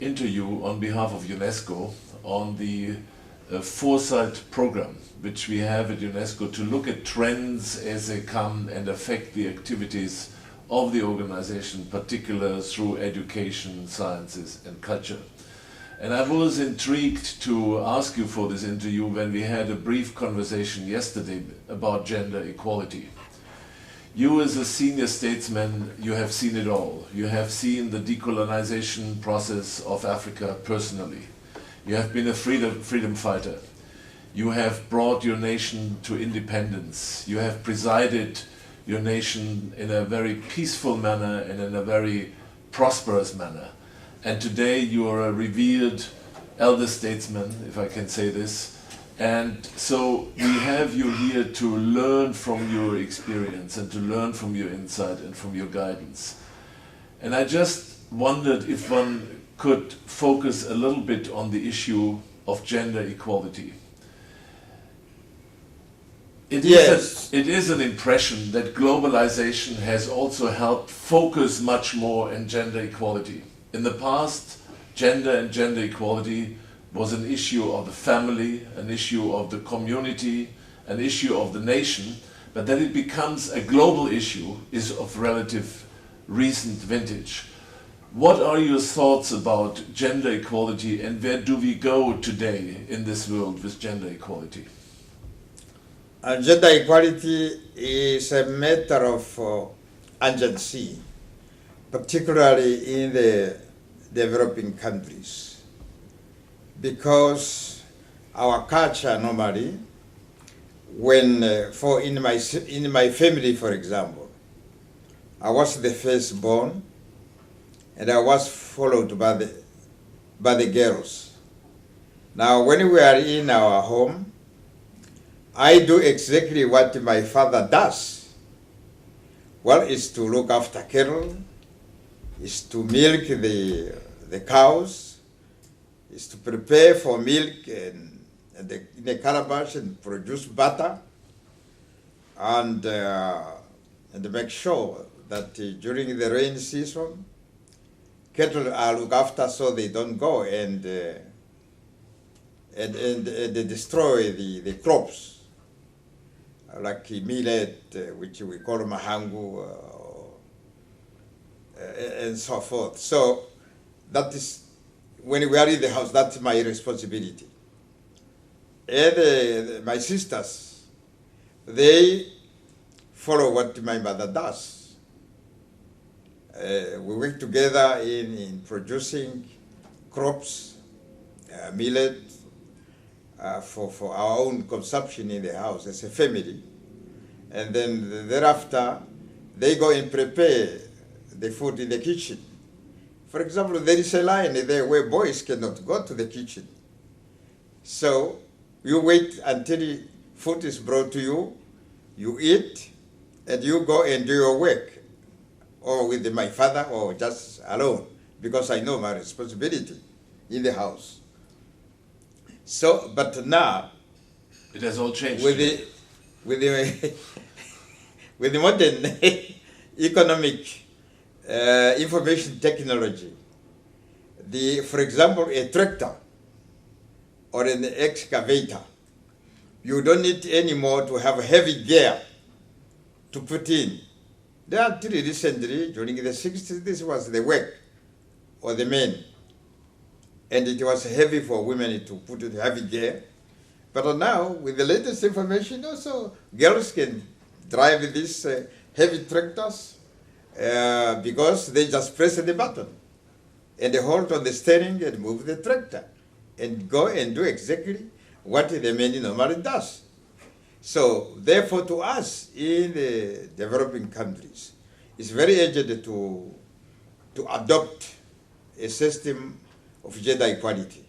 interview on behalf of UNESCO on the foresight program, which we have at UNESCO to look at trends as they come and affect the activities of the organization, particularly through education, sciences and culture. And I was intrigued to ask you for this interview when we had a brief conversation yesterday about gender equality. You as a senior statesman, you have seen it all. You have seen the decolonization process of Africa personally. You have been a freedom fighter. You have brought your nation to independence. You have presided your nation in a very peaceful manner and in a very prosperous manner. And today you are a revered elder statesman, if I can say this. And so we have you here to learn from your experience and to learn from your insight and from your guidance. And I just wondered if one could focus a little bit on the issue of gender equality. It is an impression that globalization has also helped focus much more on gender equality. In the past, gender and gender equality was an issue of the family, an issue of the community, an issue of the nation, but that it becomes a global issue is of relative recent vintage. What are your thoughts about gender equality and where do we go today in this world with gender equality? Gender equality is a matter of urgency, particularly in the developing countries, because our culture normally, when in my family, for example, I was the firstborn, and I was followed by the girls. Now, when we are in our home, I do exactly what my father does. Well, it's to look after cattle, is to milk the cows, is to prepare for milk in a calabash and produce butter, and make sure that during the rain season, cattle are looked after so they don't go and they destroy the crops, like millet, which we call mahangu, and so forth. So that is, when we are in the house, that's my responsibility. And my sisters, they follow what my mother does. We work together in producing crops, millet, for our own consumption in the house as a family. And then thereafter, they go and prepare the food in the kitchen. For example, there is a line there where boys cannot go to the kitchen. So you wait until food is brought to you, you eat, and you go and do your work, or with my father, or just alone, because I know my responsibility in the house. So, but now, it has all changed. With the modern economic information technology, for example, a tractor or an excavator, you don't need anymore to have a heavy gear to put in. Until recently, during the 60s, this was the work of the men. And it was heavy for women to put in heavy gear. But now, with the latest information, also girls can drive these heavy tractors because they just press the button and they hold on the steering and move the tractor and go and do exactly what the man normally does. So, therefore, to us in the developing countries, it's very urgent to adopt a system of gender equality.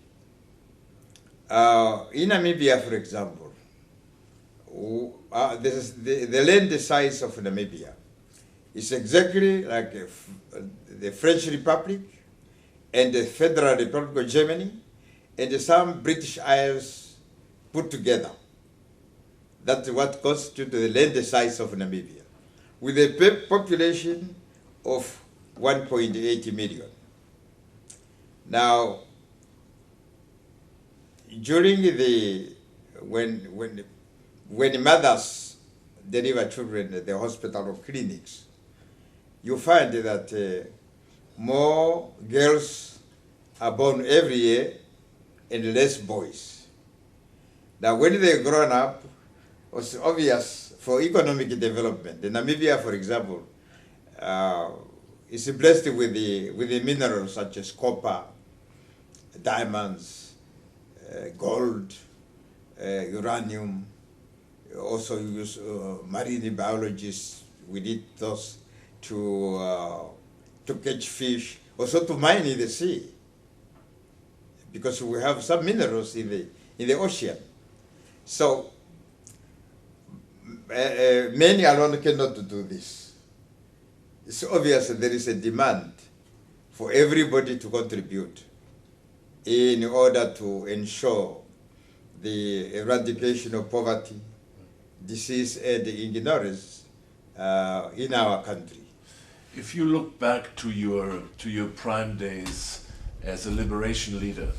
In Namibia, for example, the land size of Namibia is exactly like the French Republic and the Federal Republic of Germany and some British Isles put together. That's what constitutes the land size of Namibia, with a population of 1.8 million. Now, during when mothers deliver children at the hospital or clinics, you find that more girls are born every year and less boys. Now, when they're grown up, it's obvious for economic development. In Namibia, for example, is blessed with the minerals such as copper, diamonds, gold, uranium. Also use marine biologists. We need those to catch fish, also to mine in the sea, because we have some minerals in the ocean. So many alone cannot do this. It's obvious that there is a demand for everybody to contribute in order to ensure the eradication of poverty, disease, and ignorance in our country. If you look back to your prime days as a liberation leader,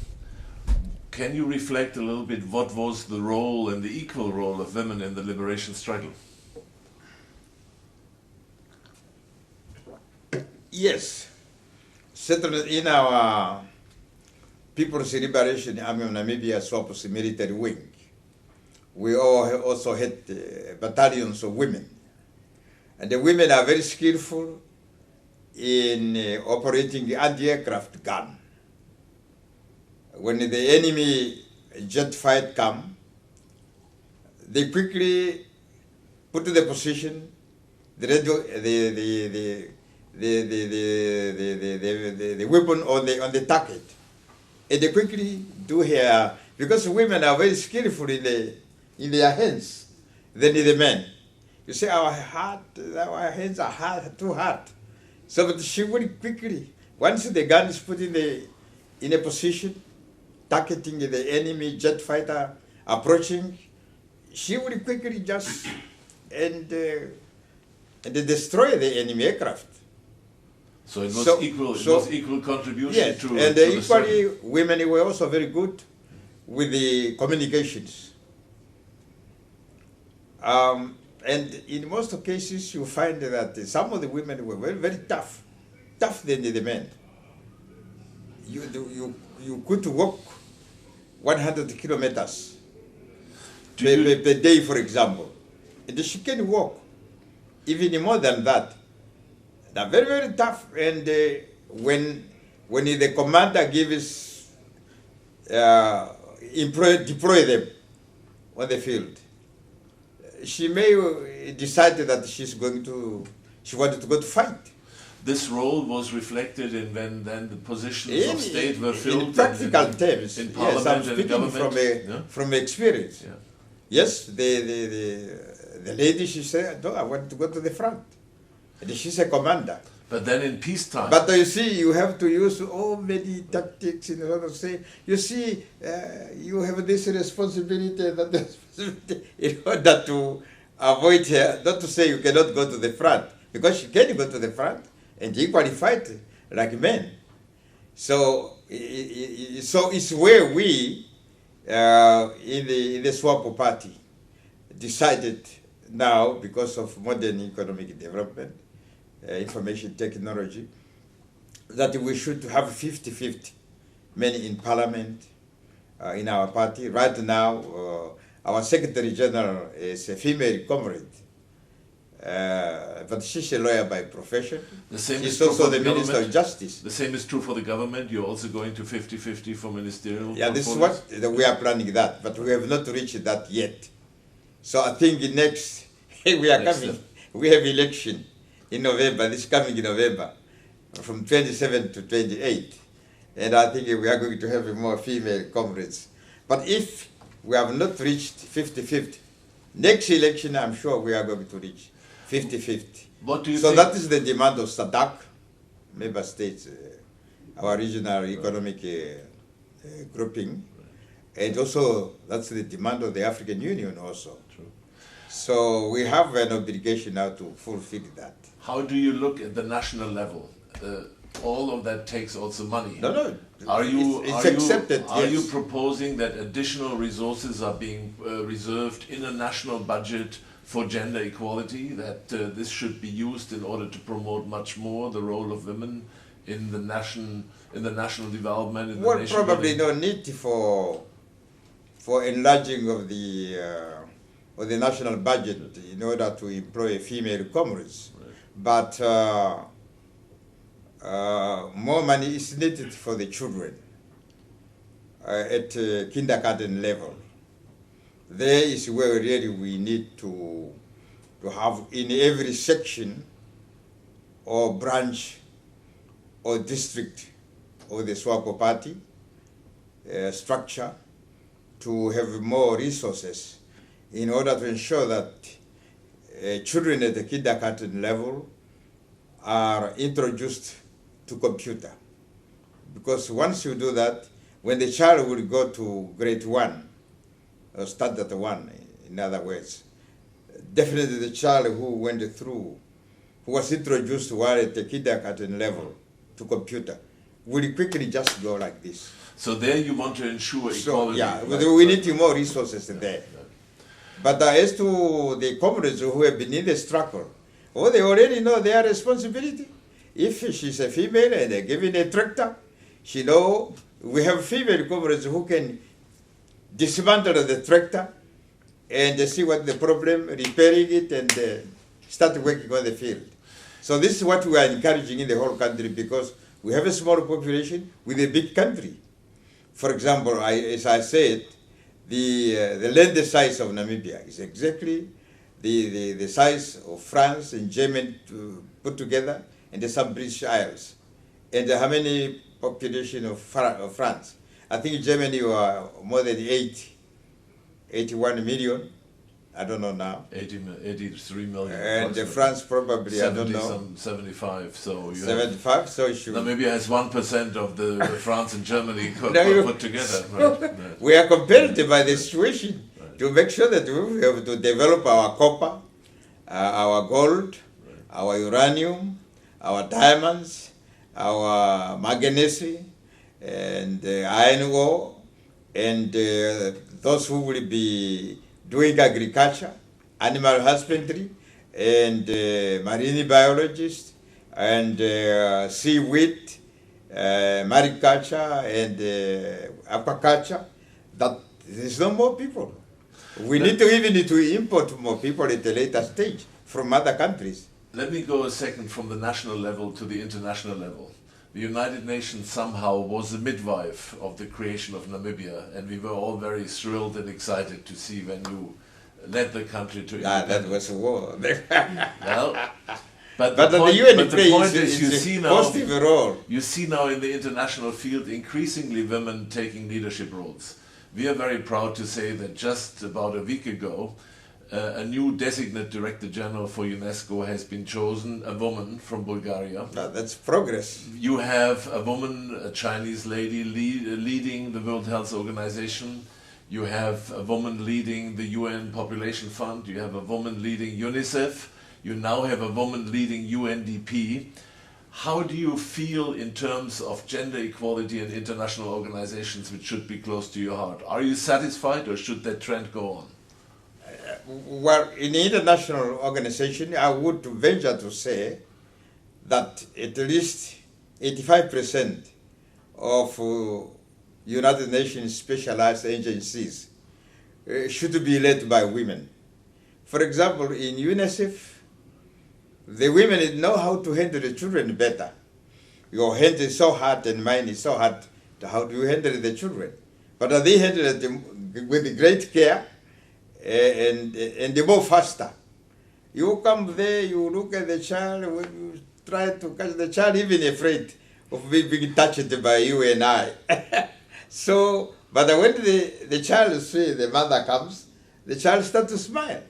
can you reflect a little bit what was the role and the equal role of women in the liberation struggle? Yes, certainly in our People's Liberation Army of Namibia SWAPO's military wing, we also had battalions of women. And the women are very skillful in operating the anti-aircraft gun. When the enemy jet fight come, they quickly put to the position the weapon on the target, and they quickly do here, because women are very skillful in their hands than the men. You say our hands are too hard. So but she will quickly, once the gun is put in a position, targeting the enemy jet fighter approaching, she will quickly just and destroy the enemy aircraft. So it was equal contribution. Yes, to and to equally women were also very good with the communications. And in most cases, you find that some of the women were very, very tougher than the men. You could walk 100 kilometers per day, for example. And she can walk even more than that. They're very, very tough. And when the commander gives, deploy them on the field, she may decide that she wanted to go to fight. This role was reflected in when then the positions of state were filled in practical terms. in parliament, yes, I'm speaking and government. from experience. Yeah. Yes, the lady, she said, no, I want to go to the front. And she's a commander. But then in peacetime. But you see, you have to use all many tactics in order to say, you see, you have this responsibility, that responsibility, in order to avoid her, not to say you cannot go to the front, because she can go to the front and equally fight like men. So it's where we, in the SWAPO party, decided now, because of modern economic development, information technology, that we should have 50-50 men in parliament in our party. Right now, our Secretary General is a female comrade, but she's a lawyer by profession. She's also the Minister of Justice. The same is true for the government. You're also going to 50-50 for ministerial. Yeah, this is what we are planning that, but we have not reached that yet. So I think next we are coming. We have election in November, this coming November, from 27 to 28. And I think we are going to have more female comrades. But if we have not reached 50-50, next election I'm sure we are going to reach 50-50. What do you so think? That is the demand of SADC, member states, our regional economic grouping. And also that's the demand of the African Union also. True. So we have an obligation now to fulfill that. How do you look at the national level? all of that takes also money. No. Are you It's accepted. Are yes. you proposing that additional resources are being reserved in a national budget for gender equality? That this should be used in order to promote much more the role of women in the national development? In the Well, nation probably building? no need for enlarging of the national budget in order to employ female comrades, but more money is needed for the children at kindergarten level. There is where really we need to have in every section or branch or district of the SWAPO party structure to have more resources in order to ensure that children at the kindergarten level are introduced to computer. Because once you do that, when the child will go to grade 1, or start at 1, in other words, definitely the child who was introduced while at the kindergarten level to computer will quickly just go like this. So there you want to ensure So, equality. yeah, we need more resources there. But as to the comrades who have been in the struggle, they already know their responsibility. If she's a female and they're given a tractor, she know we have female comrades who can dismantle the tractor and see what the problem, repairing it, and start working on the field. So this is what we are encouraging in the whole country, because we have a small population with a big country. For example, as I said, the land size of Namibia is exactly the size of France and Germany put together, and some British Isles. And how many population of France? I think Germany were more than 81 million. I don't know now. 83 million. And France probably, 70, I don't know. 75. So you 75, so it should. Namibia has 1% of the France and Germany put together. Right. We are compelled by the situation to make sure that we have to develop our copper, our gold, our uranium, our diamonds, our manganese, and iron ore, and those who will be doing agriculture, animal husbandry, and marine biologists, and seaweed, mariculture, and aquaculture, that there's no more people. We need to import more people at a later stage from other countries. Let me go a second from the national level to the international level. The United Nations somehow was the midwife of the creation of Namibia, and we were all very thrilled and excited to see when you led the country to independence. That was a war. Well, but the UN plays is, a positive role. You see now in the international field increasingly women taking leadership roles. We are very proud to say that just about a week ago, a new designate Director General for UNESCO has been chosen, a woman from Bulgaria. That's progress. You have a woman, a Chinese lady, leading the World Health Organization. You have a woman leading the UN Population Fund. You have a woman leading UNICEF. You now have a woman leading UNDP. How do you feel in terms of gender equality in international organizations, which should be close to your heart? Are you satisfied, or should that trend go on? Well, in the international organization, I would venture to say that at least 85% of United Nations specialized agencies should be led by women. For example, in UNICEF, the women know how to handle the children better. Your hand is so hard and mine is so hard. How do you handle the children? But they handle it with great care and they move faster. You come there, you look at the child, when you try to catch the child, even afraid of being touched by you and I. So, but when the child sees the mother comes, the child starts to smile.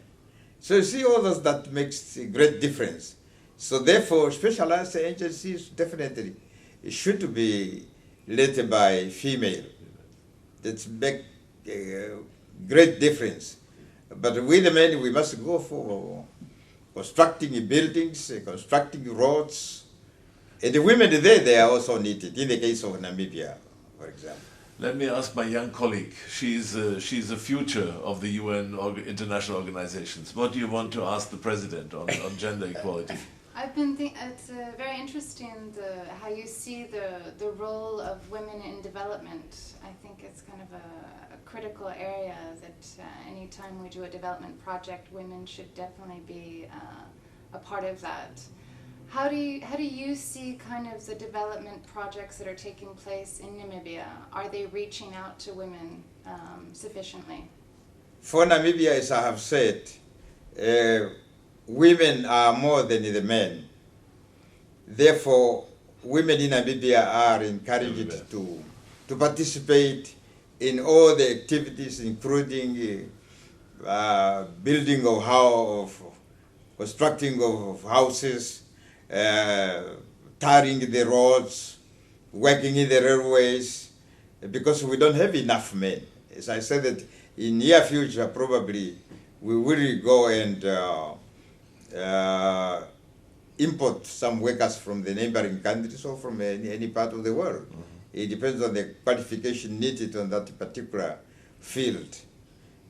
So you see all those, that makes a great difference. So therefore, specialized agencies definitely should be led by female. That makes a great difference. But we the men, we must go for constructing buildings, constructing roads, And the women there, they are also needed, in the case of Namibia, for example. Let me ask my young colleague. She's the future of the UN international organizations. What do you want to ask the president on gender equality? I've been thinking it's very interesting how you see the role of women in development. I think it's kind of a critical area that anytime we do a development project, women should definitely be a part of that. How do you see kind of the development projects that are taking place in Namibia? Are they reaching out to women sufficiently? For Namibia, as I have said, women are more than the men. Therefore, women in Namibia are encouraged to participate in all the activities, including building of house, constructing of houses, tarring the roads, working in the railways, because we don't have enough men. As I said, that in near future, probably we will go and import some workers from the neighboring countries or from any part of the world. Mm-hmm. It depends on the qualification needed on that particular field.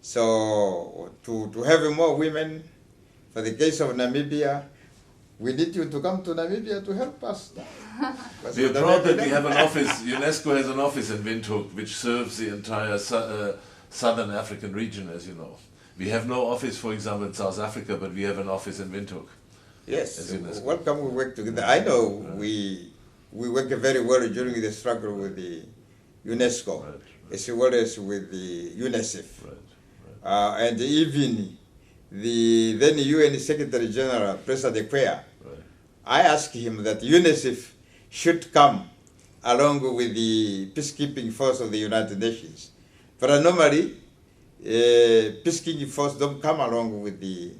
So to have more women, for the case of Namibia, we need you to come to Namibia to help us. We are proud that we have an office. UNESCO has an office in Windhoek, which serves the entire southern African region, as you know. We have no office, for example, in South Africa, but we have an office in Windhoek. Yes, welcome, we work together. I know we work very well during the struggle with the UNESCO, right. As well as with the UNICEF. Right. And even the then UN Secretary General, President Kwea, I asked him that UNICEF should come along with the peacekeeping force of the United Nations. But normally, peacekeeping force don't come along with the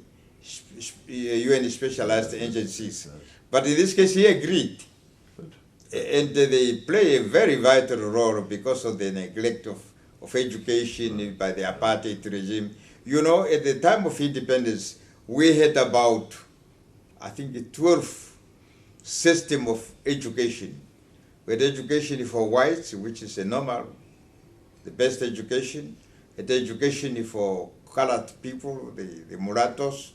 UN specialized agencies. But in this case, he agreed. And they play a very vital role because of the neglect of education by the apartheid regime. You know, at the time of independence, we had about, I think, 12 system of education. We had education for whites, which is a normal, the best education. We had education for colored people, the mulattoes.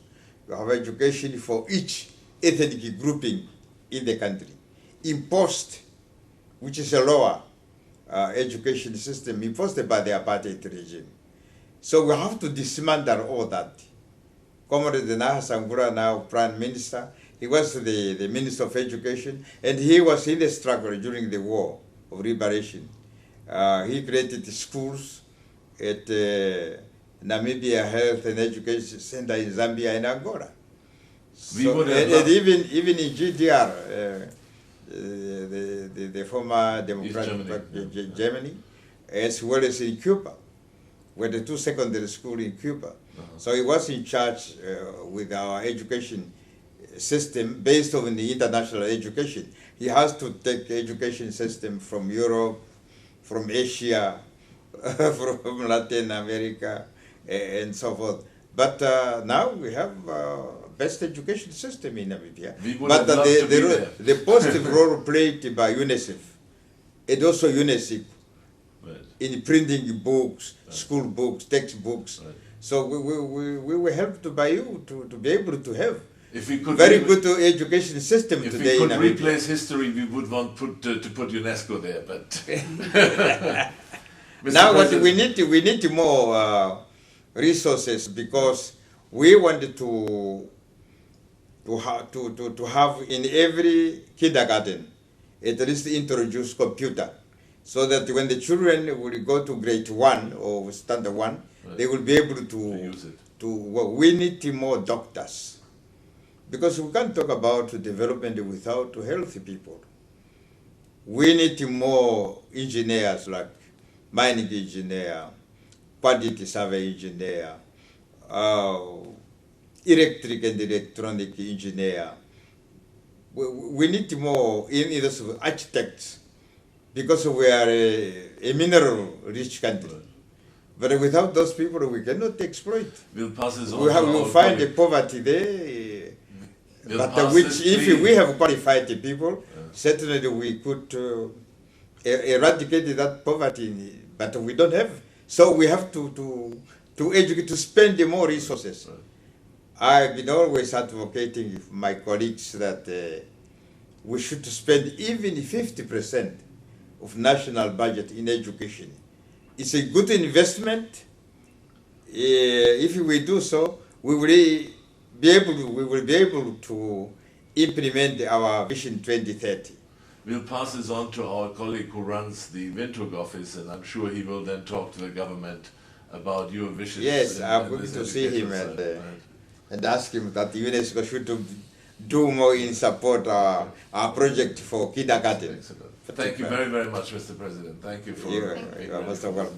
We have education for each ethnic grouping in the country. Imposed, which is a lower education system imposed by the apartheid regime. So we have to dismantle all that. Comrade Naha Sangura, now Prime Minister, he was the Minister of Education, and he was in the struggle during the War of Liberation. He created schools at Namibia Health and Education Center in Zambia and Angola. So, and even in GDR, the former Democratic Germany, as well as in Cuba, where the two secondary schools in Cuba. So he was in charge with our education system based on the international education. He has to take education system from Europe, from Asia, from Latin America, and so forth. But now we have best education system in Namibia. But the positive role played by UNICEF and also UNICEF in printing books, school books, textbooks. So we were helped by you to be able to have very good education system today. If we could replace history, we would want to put UNESCO there. But now what we need more resources, because we wanted to have in every kindergarten at least introduce computer, so that when the children will go to grade 1 or standard 1, they will be able to use it. We need more doctors, because we can't talk about development without healthy people. We need more engineers, like mining engineer, quantity survey engineer, electric and electronic engineer. We need more architects, because we are a mineral-rich country. But without those people, we cannot exploit. We'll pass this on. We'll find the poverty there. We'll But pass which, this if plea. we have qualified people, certainly we could eradicate that poverty. But we don't have, so we have to educate, to spend more resources. Right. I've been always advocating with my colleagues that we should spend even 50% of national budget in education. It's a good investment. If we do so, we will be able to implement our Vision 2030. We'll pass this on to our colleague who runs the Windhoek office, and I'm sure he will then talk to the government about your wishes. Yes, in I'm going this to see him educational side, right. and ask him that UNESCO should do more in support our project for kindergarten. Excellent. Thank you very, very much, Mr. President. Thank you for You are most welcome.